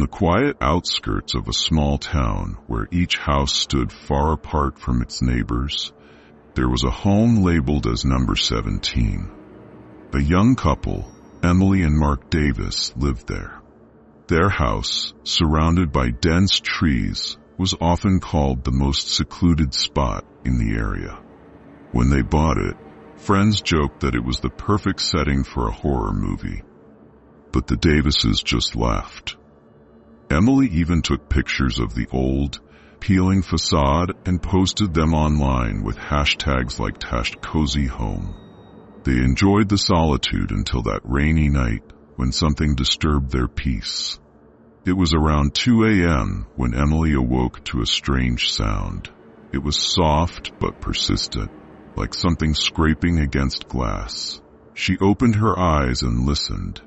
the quiet outskirts of a small town where each house stood far apart from its neighbors, there was a home labeled as number 17. A young couple, Emily and Mark Davis, lived there. Their house, surrounded by dense trees, was often called the most secluded spot in the area. When they bought it, friends joked that it was the perfect setting for a horror movie. But the Davises just laughed. Emily even took pictures of the old, peeling facade and posted them online with hashtags like #CozyHome. They enjoyed the solitude until that rainy night when something disturbed their peace. It was around 2 a.m. when Emily awoke to a strange sound. It was soft but persistent, like something scraping against glass. She opened her eyes and listened.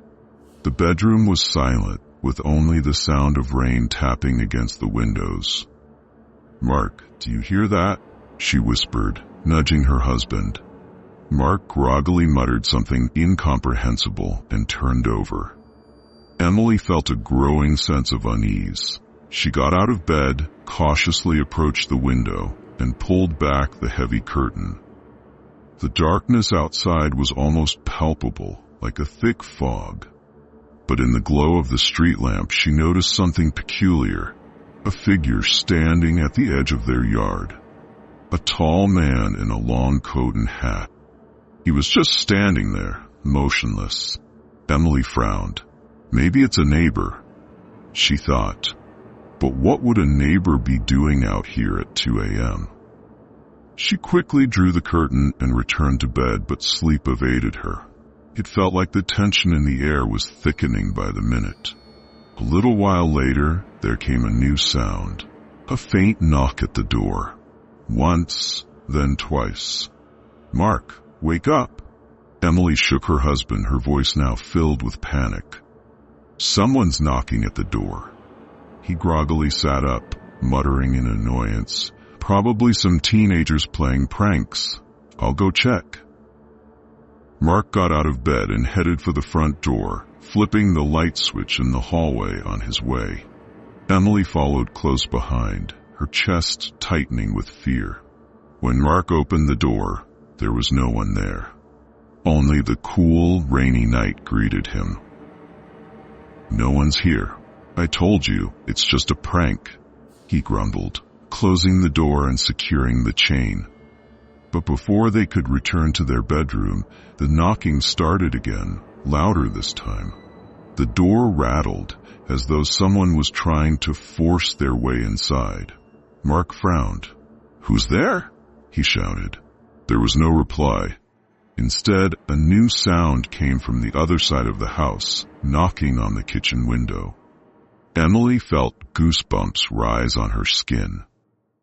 The bedroom was silent, with only the sound of rain tapping against the windows. "Mark, do you hear that?" she whispered, nudging her husband. Mark groggily muttered something incomprehensible and turned over. Emily felt a growing sense of unease. She got out of bed, cautiously approached the window, and pulled back the heavy curtain. The darkness outside was almost palpable, like a thick fog. But in the glow of the street lamp, she noticed something peculiar. A figure standing at the edge of their yard. A tall man in a long coat and hat. He was just standing there, motionless. Emily frowned. Maybe it's a neighbor, she thought. But what would a neighbor be doing out here at 2 a.m.? She quickly drew the curtain and returned to bed, but sleep evaded her. It felt like the tension in the air was thickening by the minute. A little while later, there came a new sound. A faint knock at the door. Once, then twice. "Mark, wake up." Emily shook her husband, her voice now filled with panic. "Someone's knocking at the door." He groggily sat up, muttering in annoyance. "Probably some teenagers playing pranks. I'll go check." Mark got out of bed and headed for the front door, flipping the light switch in the hallway on his way. Emily followed close behind, her chest tightening with fear. When Mark opened the door, there was no one there. Only the cool, rainy night greeted him. "No one's here. I told you, it's just a prank," he grumbled, closing the door and securing the chain. But before they could return to their bedroom, the knocking started again, louder this time. The door rattled, as though someone was trying to force their way inside. Mark frowned. "Who's there?" he shouted. There was no reply. Instead, a new sound came from the other side of the house, knocking on the kitchen window. Emily felt goosebumps rise on her skin.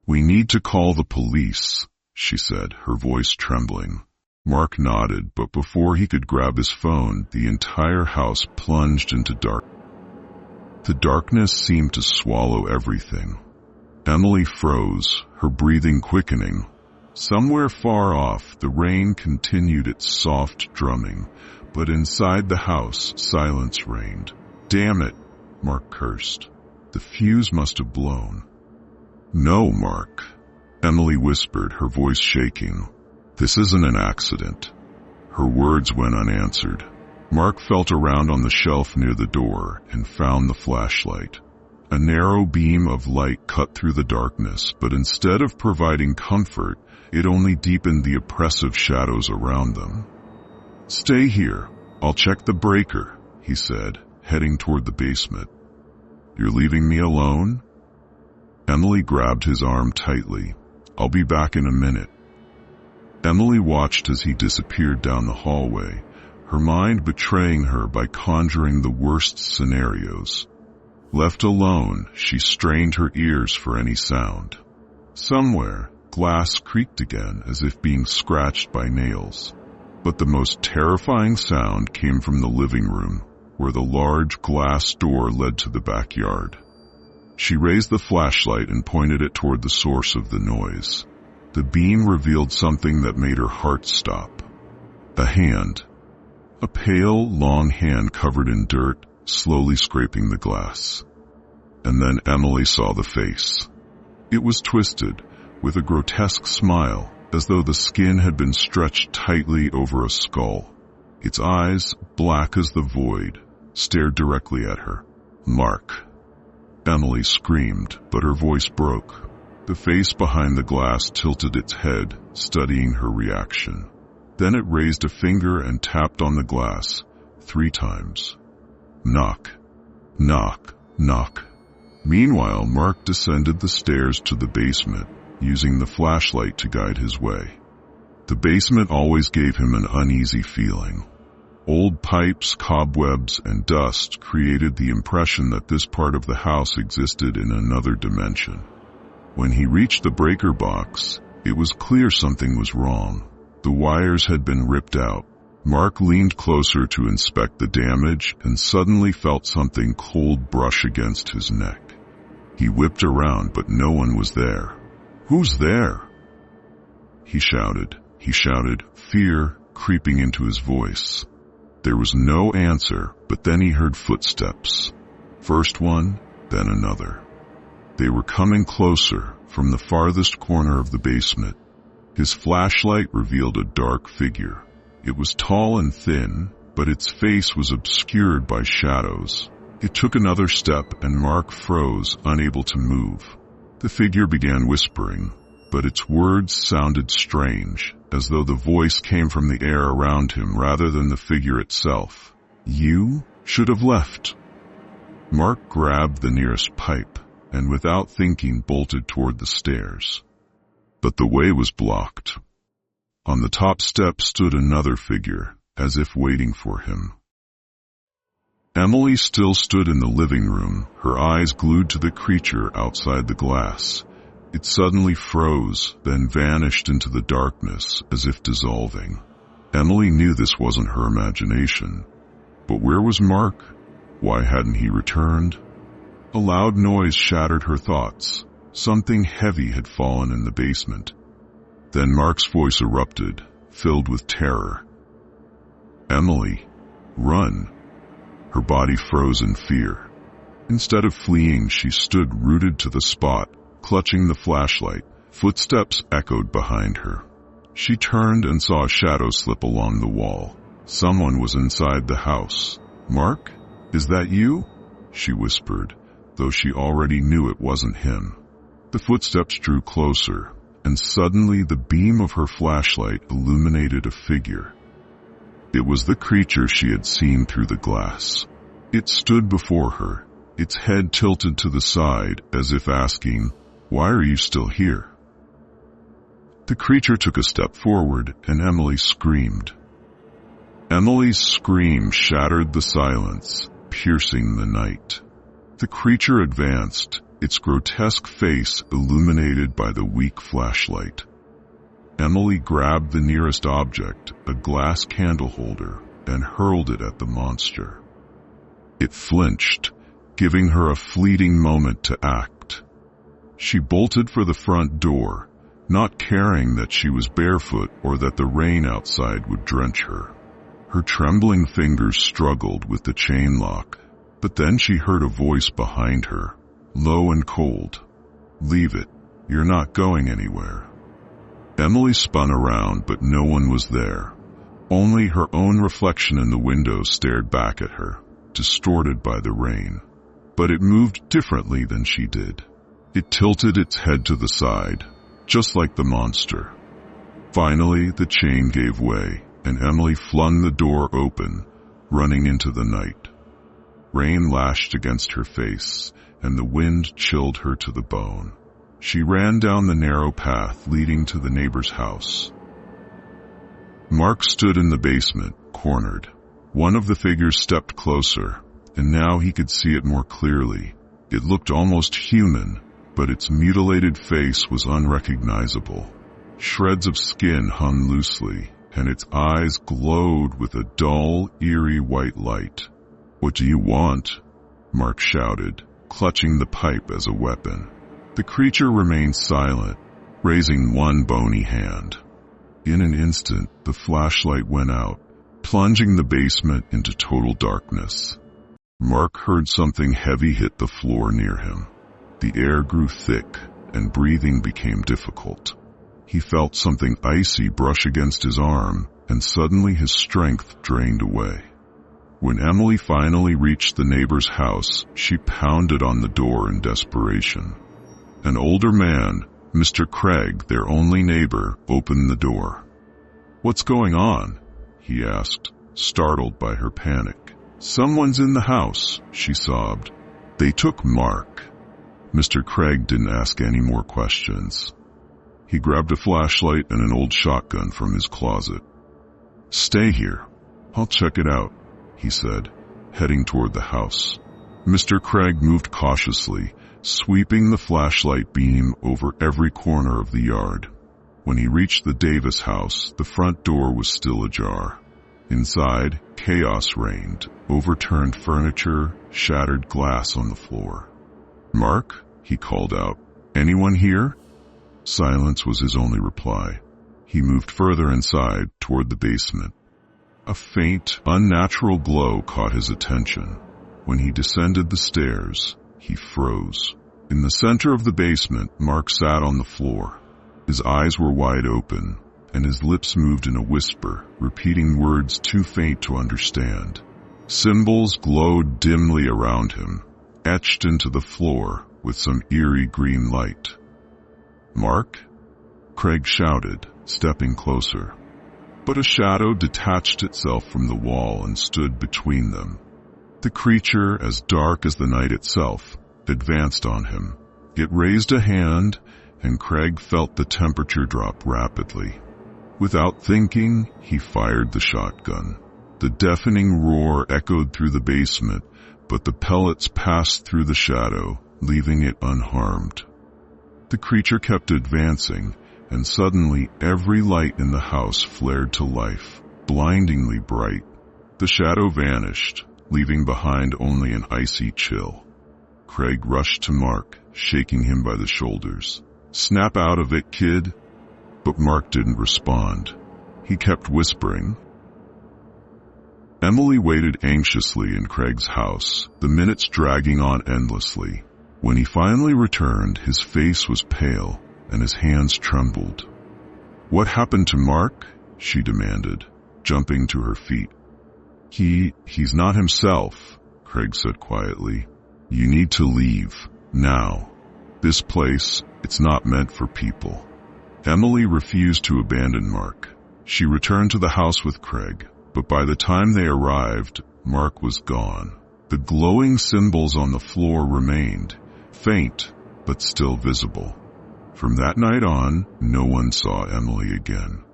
"We need to call the police," she said, her voice trembling. Mark nodded, but before he could grab his phone, the entire house plunged into dark. The darkness seemed to swallow everything. Emily froze, her breathing quickening. Somewhere far off, the rain continued its soft drumming, but inside the house, silence reigned. "Damn it," Mark cursed. "The fuse must have blown." "No, Mark," Emily whispered, her voice shaking. "This isn't an accident." Her words went unanswered. Mark felt around on the shelf near the door and found the flashlight. A narrow beam of light cut through the darkness, but instead of providing comfort, it only deepened the oppressive shadows around them. "Stay here. I'll check the breaker," he said, heading toward the basement. "You're leaving me alone?" Emily grabbed his arm tightly. "I'll be back in a minute." Emily watched as he disappeared down the hallway, her mind betraying her by conjuring the worst scenarios. Left alone, she strained her ears for any sound. Somewhere, glass creaked again as if being scratched by nails. But the most terrifying sound came from the living room, where the large glass door led to the backyard. She raised the flashlight and pointed it toward the source of the noise. The beam revealed something that made her heart stop. A hand. A pale, long hand covered in dirt, slowly scraping the glass. And then Emily saw the face. It was twisted, with a grotesque smile, as though the skin had been stretched tightly over a skull. Its eyes, black as the void, stared directly at her. "Mark." Emily screamed, but her voice broke. The face behind the glass tilted its head, studying her reaction. Then it raised a finger and tapped on the glass 3 times. Knock, knock, knock. Meanwhile, Mark descended the stairs to the basement, using the flashlight to guide his way. The basement always gave him an uneasy feeling. Old pipes, cobwebs, and dust created the impression that this part of the house existed in another dimension. When he reached the breaker box, it was clear something was wrong. The wires had been ripped out. Mark leaned closer to inspect the damage and suddenly felt something cold brush against his neck. He whipped around, but no one was there. "Who's there?" He shouted, fear creeping into his voice. There was no answer, but then he heard footsteps. First one, then another. They were coming closer from the farthest corner of the basement. His flashlight revealed a dark figure. It was tall and thin, but its face was obscured by shadows. It took another step and Mark froze, unable to move. The figure began whispering, but its words sounded strange, as though the voice came from the air around him rather than the figure itself. "You should have left." Mark grabbed the nearest pipe and without thinking bolted toward the stairs. But the way was blocked. On the top step stood another figure, as if waiting for him. Emily still stood in the living room, her eyes glued to the creature outside the glass. It suddenly froze, then vanished into the darkness, as if dissolving. Emily knew this wasn't her imagination. But where was Mark? Why hadn't he returned? A loud noise shattered her thoughts. Something heavy had fallen in the basement. Then Mark's voice erupted, filled with terror. "Emily, run." Her body froze in fear. Instead of fleeing, she stood rooted to the spot, clutching the flashlight. Footsteps echoed behind her. She turned and saw a shadow slip along the wall. Someone was inside the house. "Mark, is that you?" she whispered, though she already knew it wasn't him. The footsteps drew closer, and suddenly the beam of her flashlight illuminated a figure. It was the creature she had seen through the glass. It stood before her, its head tilted to the side as if asking, "Why are you still here?" The creature took a step forward and Emily screamed. Emily's scream shattered the silence, piercing the night. The creature advanced, its grotesque face illuminated by the weak flashlight. Emily grabbed the nearest object, a glass candle holder, and hurled it at the monster. It flinched, giving her a fleeting moment to act. She bolted for the front door, not caring that she was barefoot or that the rain outside would drench her. Her trembling fingers struggled with the chain lock, but then she heard a voice behind her, low and cold. "Leave it. You're not going anywhere." Emily spun around, but no one was there. Only her own reflection in the window stared back at her, distorted by the rain. But it moved differently than she did. It tilted its head to the side, just like the monster. Finally, the chain gave way, and Emily flung the door open, running into the night. Rain lashed against her face, and the wind chilled her to the bone. She ran down the narrow path leading to the neighbor's house. Mark stood in the basement, cornered. One of the figures stepped closer, and now he could see it more clearly. It looked almost human, but its mutilated face was unrecognizable. Shreds of skin hung loosely, and its eyes glowed with a dull, eerie white light. "What do you want?" Mark shouted, clutching the pipe as a weapon. The creature remained silent, raising one bony hand. In an instant, the flashlight went out, plunging the basement into total darkness. Mark heard something heavy hit the floor near him. The air grew thick, and breathing became difficult. He felt something icy brush against his arm, and suddenly his strength drained away. When Emily finally reached the neighbor's house, she pounded on the door in desperation. An older man, Mr. Craig, their only neighbor, opened the door. "What's going on?" he asked, startled by her panic. "Someone's in the house," she sobbed. "They took Mark." Mr. Craig didn't ask any more questions. He grabbed a flashlight and an old shotgun from his closet. "Stay here. I'll check it out," he said, heading toward the house. Mr. Craig moved cautiously, sweeping the flashlight beam over every corner of the yard. When he reached the Davis house, the front door was still ajar. Inside, chaos reigned, overturned furniture, shattered glass on the floor. "Mark?" he called out. "Anyone here?" Silence was his only reply. He moved further inside, toward the basement. A faint, unnatural glow caught his attention. When he descended the stairs, he froze. In the center of the basement, Mark sat on the floor. His eyes were wide open, and his lips moved in a whisper, repeating words too faint to understand. Symbols glowed dimly around him, etched into the floor with some eerie green light. "Mark?" Craig shouted, stepping closer. But a shadow detached itself from the wall and stood between them. The creature, as dark as the night itself, advanced on him. It raised a hand, and Craig felt the temperature drop rapidly. Without thinking, he fired the shotgun. The deafening roar echoed through the basement, but the pellets passed through the shadow, leaving it unharmed. The creature kept advancing, and suddenly every light in the house flared to life, blindingly bright. The shadow vanished, leaving behind only an icy chill. Craig rushed to Mark, shaking him by the shoulders. "Snap out of it, kid." But Mark didn't respond. He kept whispering. Emily waited anxiously in Craig's house, the minutes dragging on endlessly. When he finally returned, his face was pale, and his hands trembled. "What happened to Mark?" she demanded, jumping to her feet. He's not himself," Craig said quietly. "You need to leave, now. This place, it's not meant for people." Emily refused to abandon Mark. She returned to the house with Craig, but by the time they arrived, Mark was gone. The glowing symbols on the floor remained, faint, but still visible. From that night on, no one saw Emily again.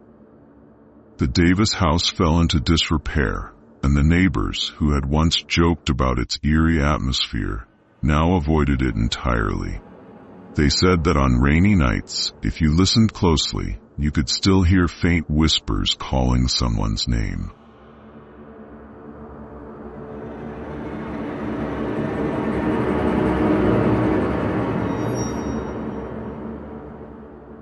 The Davis house fell into disrepair, and the neighbors, who had once joked about its eerie atmosphere, now avoided it entirely. They said that on rainy nights, if you listened closely, you could still hear faint whispers calling someone's name.